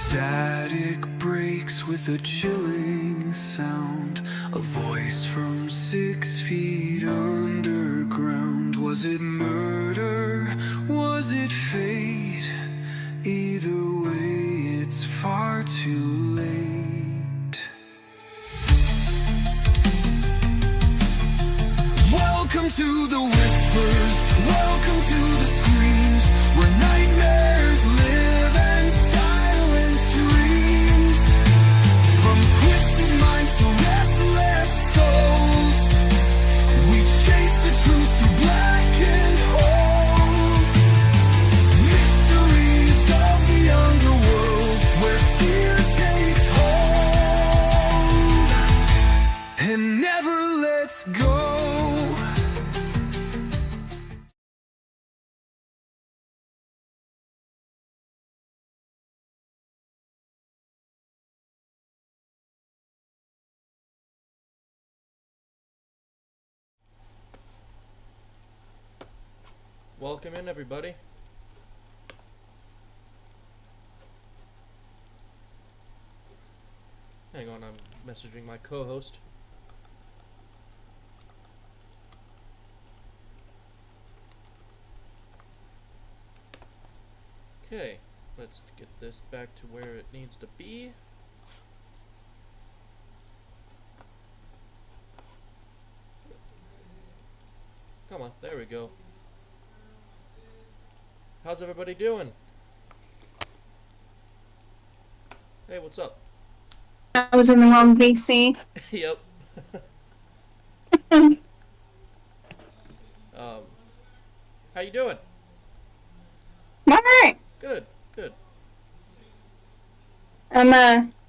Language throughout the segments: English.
Static breaks with a chilling sound, a voice from 6 feet underground. Was it murder? Was it fate? Either way, it's far too late. Welcome to the whispers, welcome to the screams, where nightmares live and silence dreams. From twisted minds to restless souls, we chase the truth through blackened holes. Mysteries of the underworld, where fear takes hold and never lets go. Welcome in, everybody. Hang on, I'm messaging my co-host. Okay, let's get this back to where it needs to be. Come on, there we go. How's everybody doing? Hey, what's up? I was in the wrong VC. Yep. How you doing? Alright. Good, good. I'm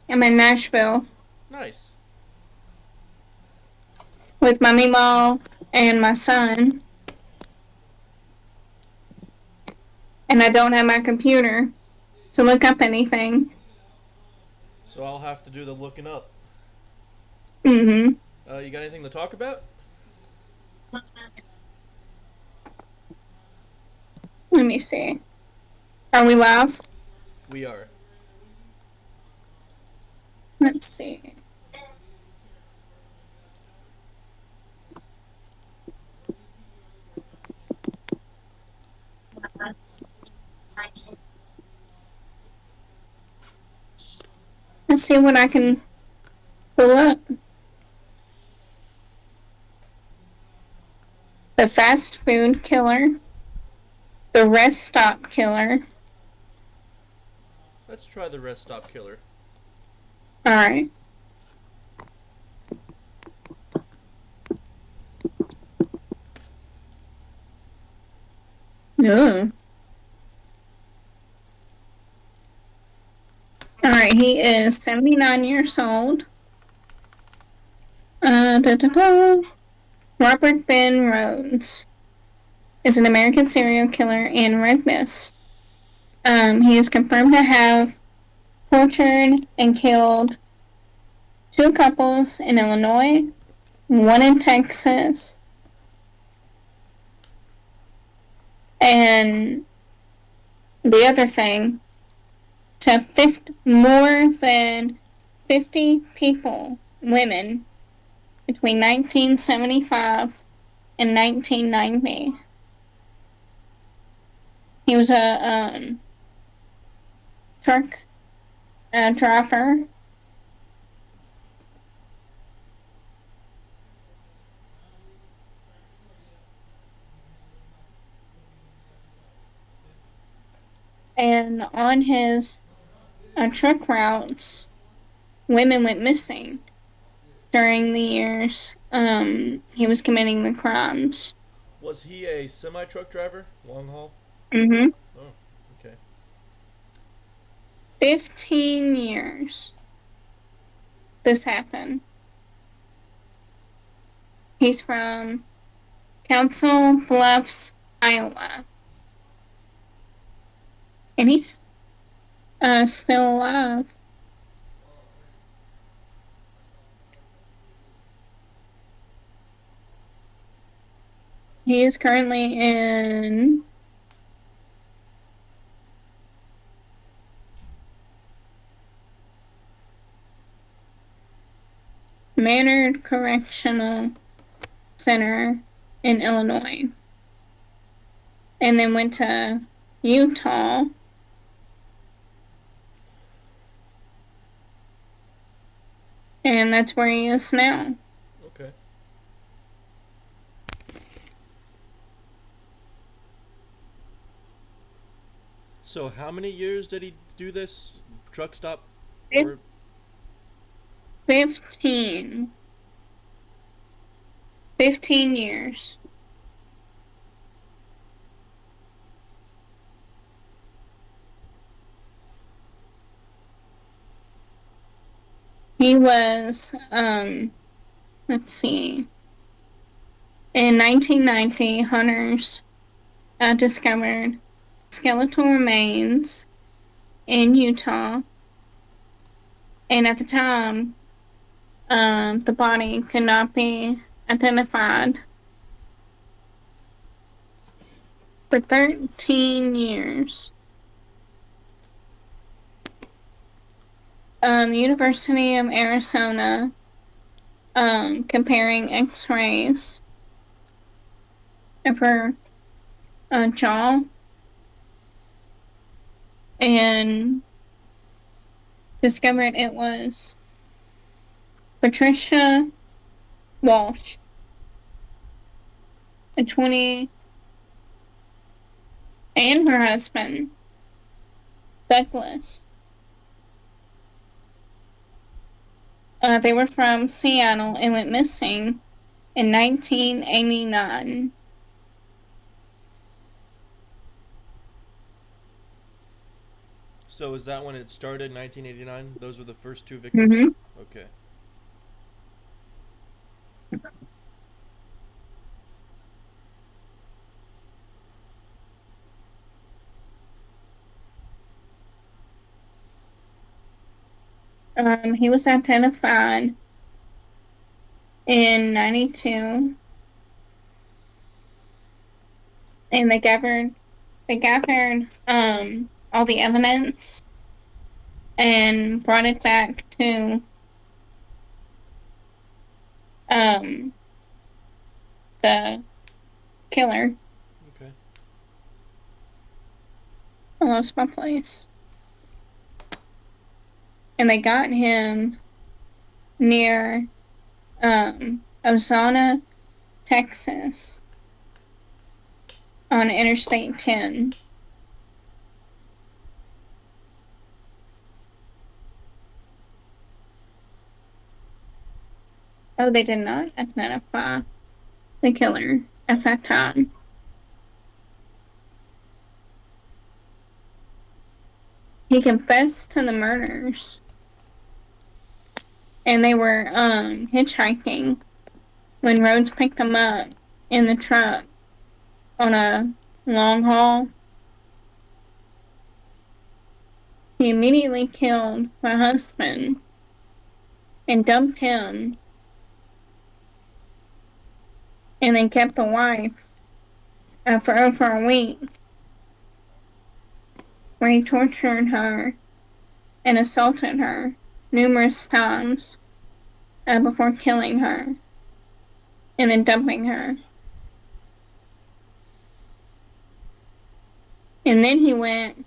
in Nashville Nice. with my meemaw and my son. And I don't have my computer to look up anything. So I'll have to do the looking up. Mm-hmm. You got anything to talk about? Let me see. Are we live? We are. Let's see. Let's see what I can pull up. The fast food killer. The rest stop killer. Let's try the rest stop killer. Alright. Ooh. Alright, he is 79 years old. Robert Ben Rhodes is an American serial killer and rapist. He is confirmed to have tortured and killed 2 couples in Illinois, 1 in Texas, and the other thing, to more than 50 people, women, between 1975 and 1990. He was a truck driver. And on his truck routes, women went missing during the years he was committing the crimes. Was he a semi-truck driver? Long haul? Mm-hmm. Oh, okay. 15 years this happened. He's from Council Bluffs, Iowa. And he's still alive. He is currently in Maynard Correctional Center in Illinois. And then went to Utah. And that's where he is now. Okay. So how many years did he do this truck stop? Or 15. 15 years. He was, let's see. In 1990, hunters discovered skeletal remains in Utah. And at the time, the body could not be identified for 13 years. The University of Arizona, comparing x-rays of her jaw and discovered it was Patricia Walsh, a 20, and her husband, Douglas. They were from Seattle and went missing in 1989. so is that when it started, 1989? Those were the first two victims? Mm-hmm. Okay. He was identified in 92, and they gathered all the evidence and brought it back to the killer. Okay. I lost my place. And they got him near Ozona, Texas, on Interstate 10. Oh, they did not identify the killer at that time. He confessed to the murders. And they were hitchhiking when Rhodes picked him up in the truck on a long haul. He immediately killed my husband and dumped him, and then kept the wife for over a week, where he tortured her and assaulted her numerous times before killing her and then dumping her. And then he went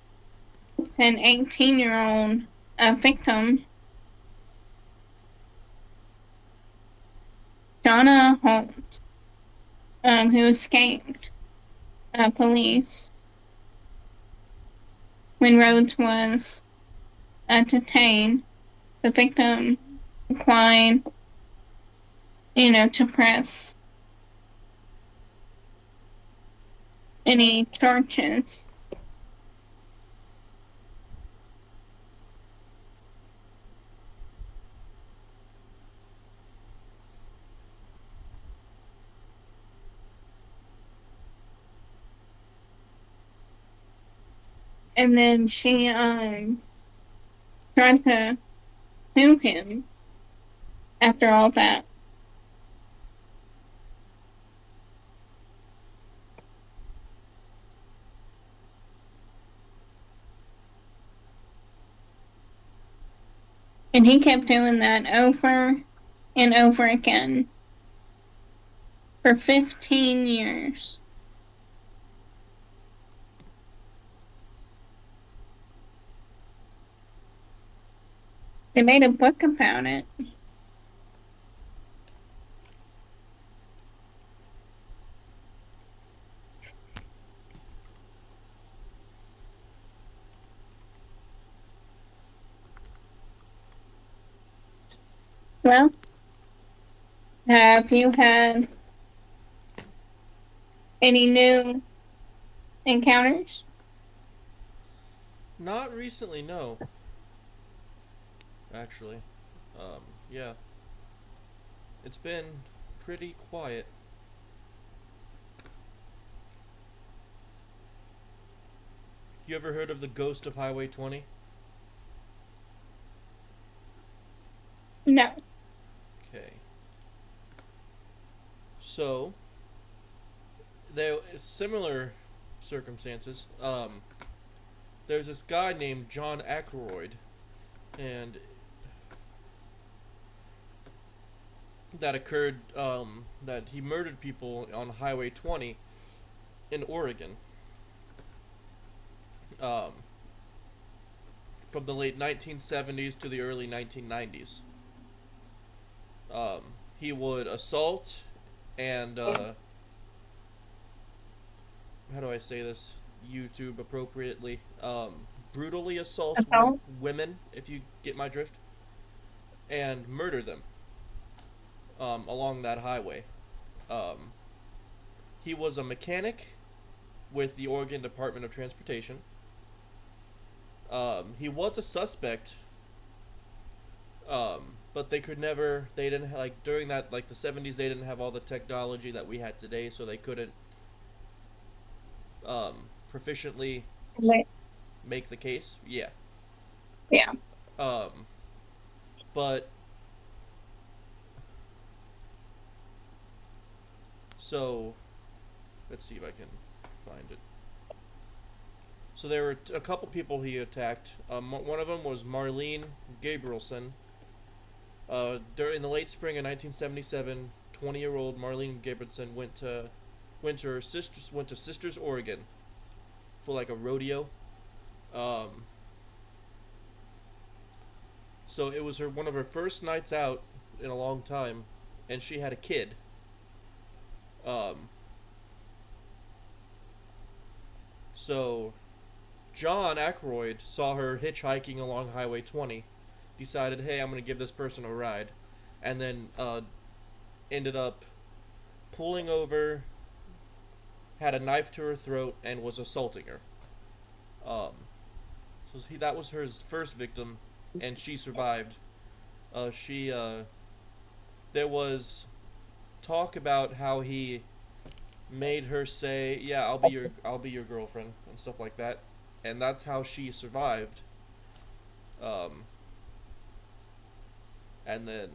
to an 18-year-old victim, Donna Holtz, who escaped police when Rhodes was detained. The victim declined, to press any charges. And then she tried to sue him after all that. And he kept doing that over and over again for 15 years. They made a book about it. Well, have you had any new encounters? Not recently, no. Actually, yeah, it's been pretty quiet. You ever heard of the ghost of Highway 20? No. Okay. So, there similar circumstances. There's this guy named John Ackroyd, and that occurred. That he murdered people on Highway 20 in Oregon. Um, from the late 1970s to the early 1990s. Um, he would assault and how do I say this? YouTube appropriately. Brutally assault Adult? women, if you get my drift, and murder them along that highway. Um, he was a mechanic with the Oregon Department of Transportation. He was a suspect, but they could never. They didn't like during that like the 70s. They didn't have all the technology that we had today, so they couldn't proficiently Wait. make the case. Yeah. Yeah. Um, but so let's see if I can find it. So there were a couple people he attacked. One of them was Marlene Gabrielson. During the late spring of 1977, 20-year-old Marlene Gabrielson went to Sisters, Oregon, for like a rodeo. Um, so it was one of her first nights out in a long time, and she had a kid. Um, so John Ackroyd saw her hitchhiking along Highway 20, decided, hey, I'm gonna give this person a ride, and then ended up pulling over, had a knife to her throat, and was assaulting her. Um, that was her first victim, and she survived. She There was talk about how he made her say, "Yeah, I'll be your girlfriend" and stuff like that, and that's how she survived. Um, and then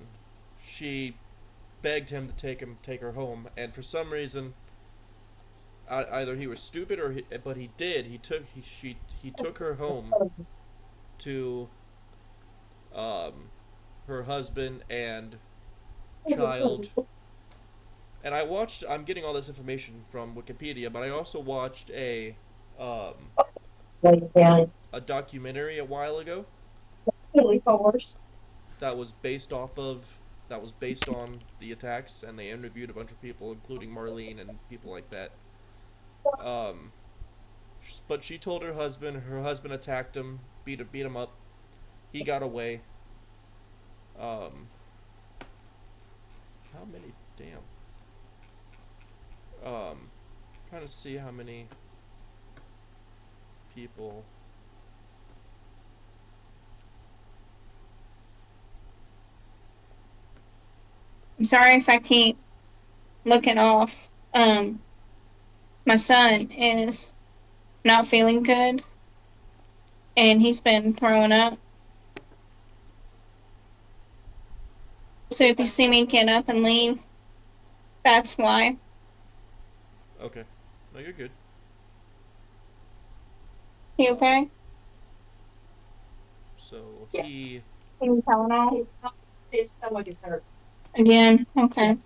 she begged him to take her home, and for some reason, either he was stupid but he did. He took her home to um, her husband and child. And I'm getting all this information from Wikipedia, but I also watched um, a documentary a while ago that was based off of that was based on the attacks, and they interviewed a bunch of people, including Marlene and people like that. Um, but she told her husband. Her husband attacked him, beat him up. He got away. Um, how many? Damn. Trying to see how many people. I'm sorry if I keep looking off. My son is not feeling good and he's been throwing up. So if you see me get up and leave, that's why. Okay, no, you're good. You okay? So he Any Tylenol? His stomach is hurt. Again, okay.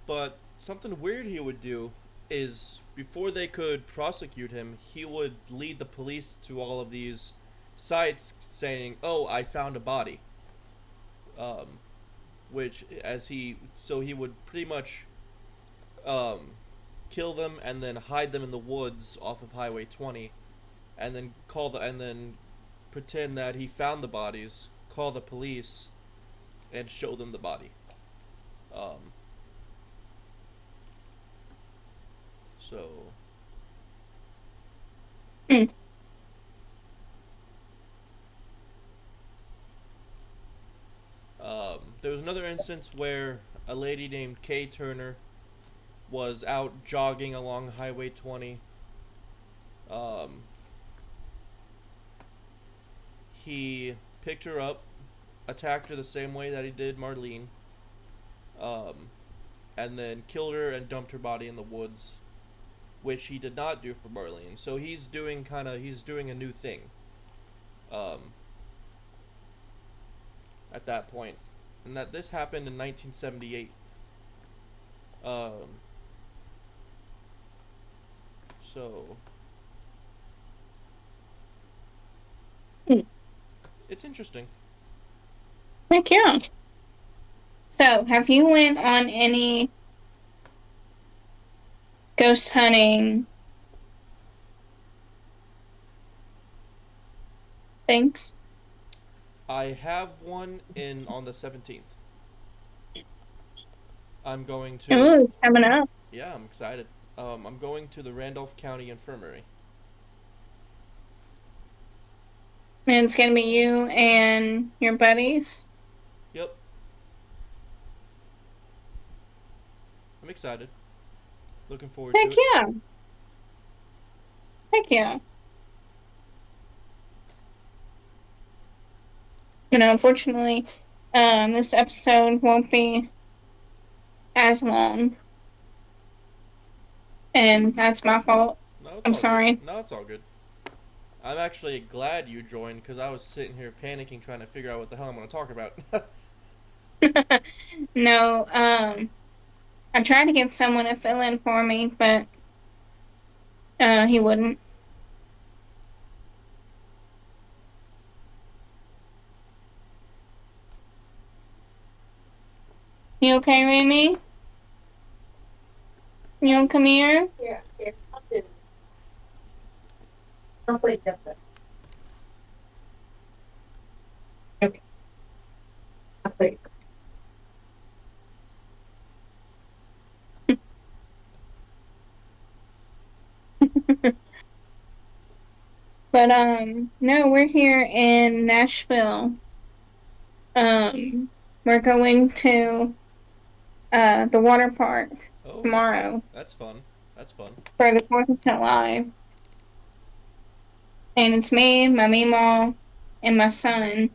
But something weird he would do is before they could prosecute him, he would lead the police to all of these sites saying, "Oh, I found a body." Um, which as he so he would pretty much um, kill them and then hide them in the woods off of Highway 20, and then pretend that he found the bodies, call the police, and show them the body. Um, so Mm. there was another instance where a lady named Kay Turner was out jogging along Highway 20. Um, he picked her up, attacked her the same way that he did Marlene, um, and then killed her and dumped her body in the woods, which he did not do for Marlene. So he's doing a new thing um, at that point, and that this happened in 1978. Um, so Mm. it's interesting. Heck yeah. So, have you went on any ghost hunting things? I have one in on the 17th. I'm going to. Ooh, it's coming up. Yeah, I'm excited. I'm going to the Randolph County Infirmary. And it's gonna be you and your buddies. Yep, I'm excited. Looking forward to Heck it. yeah. Heck yeah. Unfortunately, this episode won't be as long, and that's my fault. No, it's I'm all good. sorry. No, it's all good. I'm actually glad you joined because I was sitting here panicking trying to figure out what the hell I'm going to talk about. No, I tried to get someone to fill in for me, but he wouldn't. You okay, Remy? You want to come here? Yeah, here, I'll do it. I'll play different. Okay. I'll play. But no, we're here in Nashville. We're going to the water park Oh, tomorrow that's fun. That's fun. for the 4th of July. And it's me, my meemaw, and my son.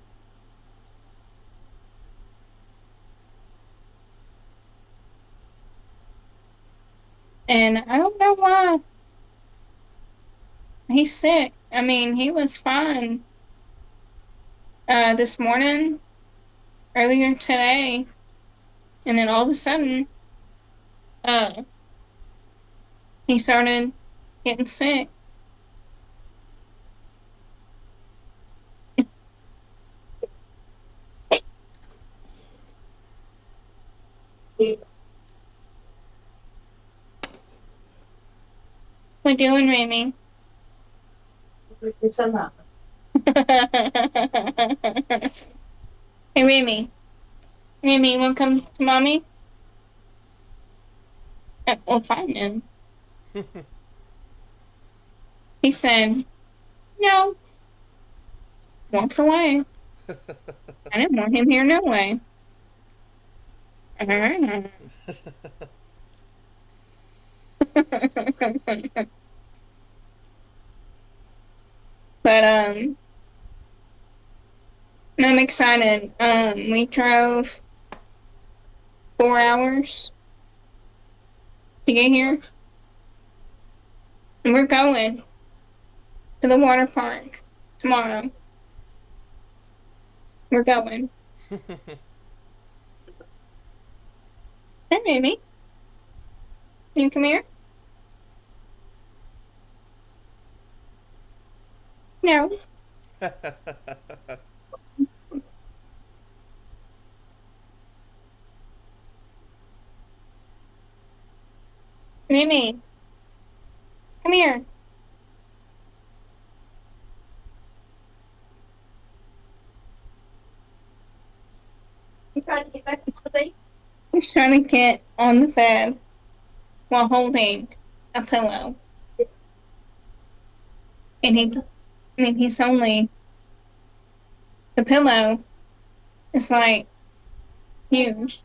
And I don't know why he's sick. I mean, he was fine this morning, earlier today, and then all of a sudden, uh, he started getting sick. What you doing, Remy? It's a lot. Hey, Remy. Remy, you want to come to mommy? Well, fine then. He said, no, walked away. I didn't want him here no way. But I'm excited. We drove 4 hours to get here, and we're going to the water park tomorrow. We're going. Hey, baby. Can you come here? No. Mimi, come here. You trying to get back to the bed? He's trying to get on the bed while holding a pillow. And he's only, the pillow is like huge.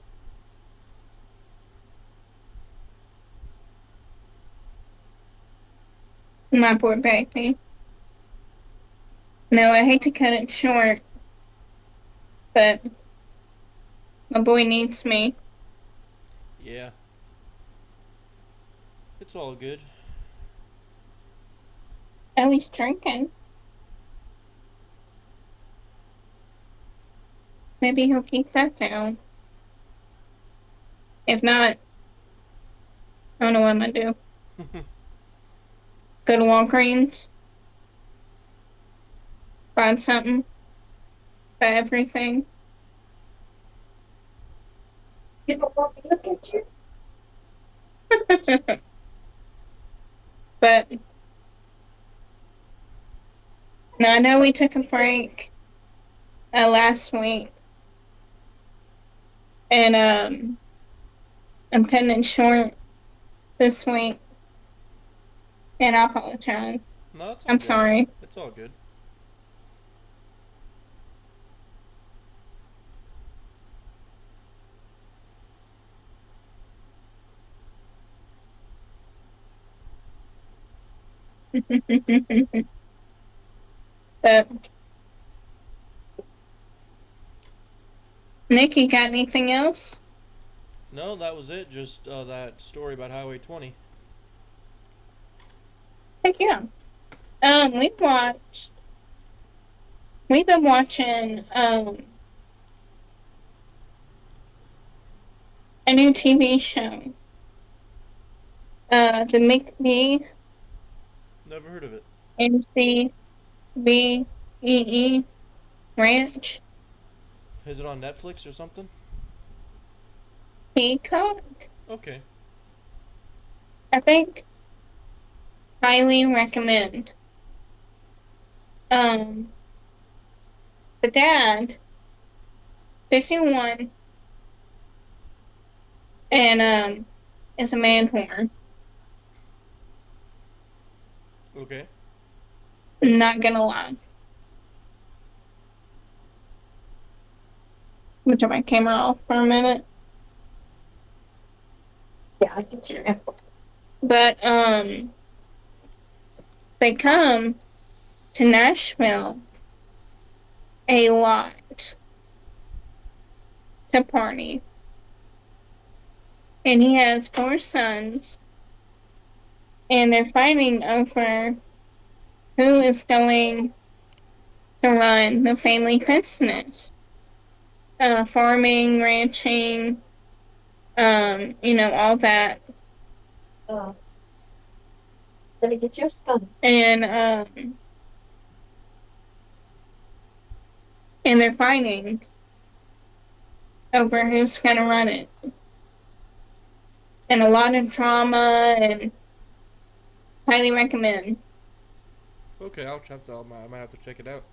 My poor baby. No, I hate to cut it short, but my boy needs me. Yeah. It's all good. Oh, he's drinking. Maybe he'll keep that down. If not, I don't know what I'm gonna do. Go to Walgreens, find something, buy everything. You don't want me to look at you? But now I know we took a break last week, and I'm cutting it short this week, and I apologize. No, it's all I'm good. sorry. It's all good. But Nikki, got anything else? No, that was it. Just that story about Highway 20. Heck yeah. We watched. We've been watching a new TV show. The McBee Never heard of it. MCBEE Ranch Is it on Netflix or something? Peacock. Okay. I think highly recommend. Um, the dad, 51, and is a man whore. Okay. Not gonna lie. I'm gonna turn my camera off for a minute. Yeah, I get your apples. But they come to Nashville a lot to party. And he has 4 sons, and they're fighting over who is going to run the family business. Farming, ranching, all that. Uh, Let me get your son. And they're fighting over who's gonna run it. And a lot of drama, and highly recommend. Okay, I'll check that. I might have to check it out.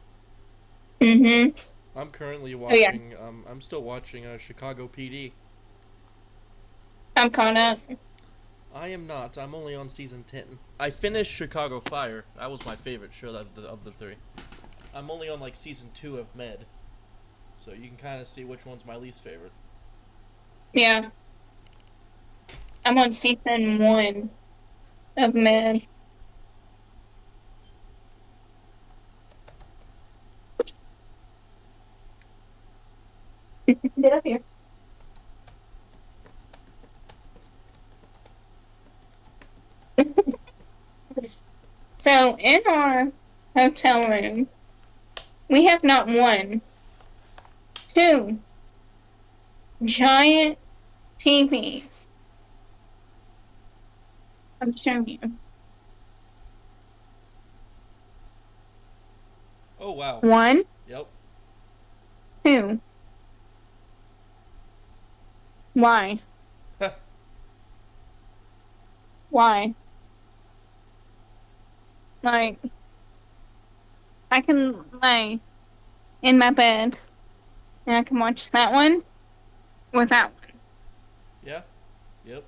Mm-hmm. I'm currently Oh yeah, watching. I'm still watching Chicago PD. I'm caught up. I am not. I'm only on season 10. I finished Chicago Fire. That was my favorite show of the three. I'm only on like season 2 of Med, so you can kind of see which one's my least favorite. Yeah, I'm on season 1 of Med. Get up here. So in our hotel room, we have not one, two, giant TVs. I'm showing you. Oh wow. 1, Yep. 2. Why? Why? Like, I can lay in my bed and I can watch that one or that one. Yeah. Yep.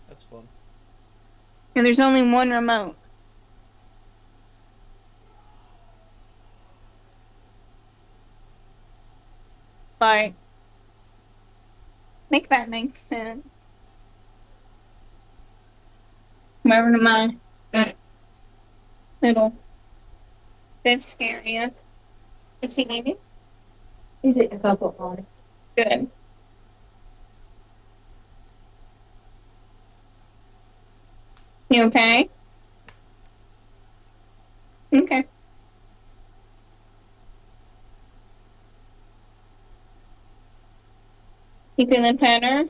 That's fun. And there's only one remote. Like, make that make sense. Come over to my little desk area. Is he eating? He's eating a couple on it. Good. You okay? Okay. You feeling better?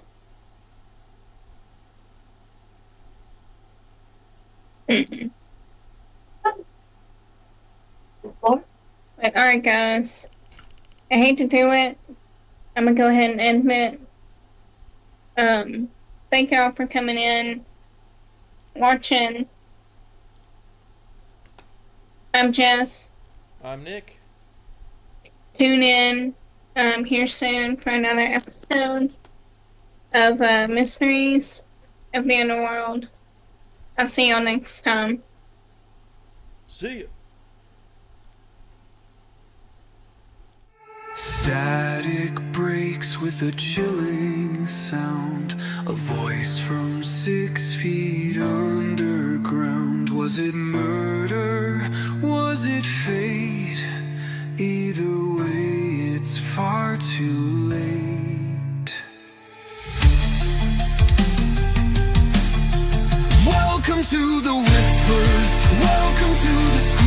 Or But alright, guys. I hate to do it. I'm gonna go ahead and end it. Thank y'all for coming in, watching. I'm Jess. I'm Nick. Tune in here soon for another episode of Mysteries of the Underworld. I'll see y'all next time. See ya. Static breaks with a chilling sound. A voice from 6 feet underground. Was it murder? Was it fate? Either way, it's far too late. Welcome to the whispers. Welcome to the screams.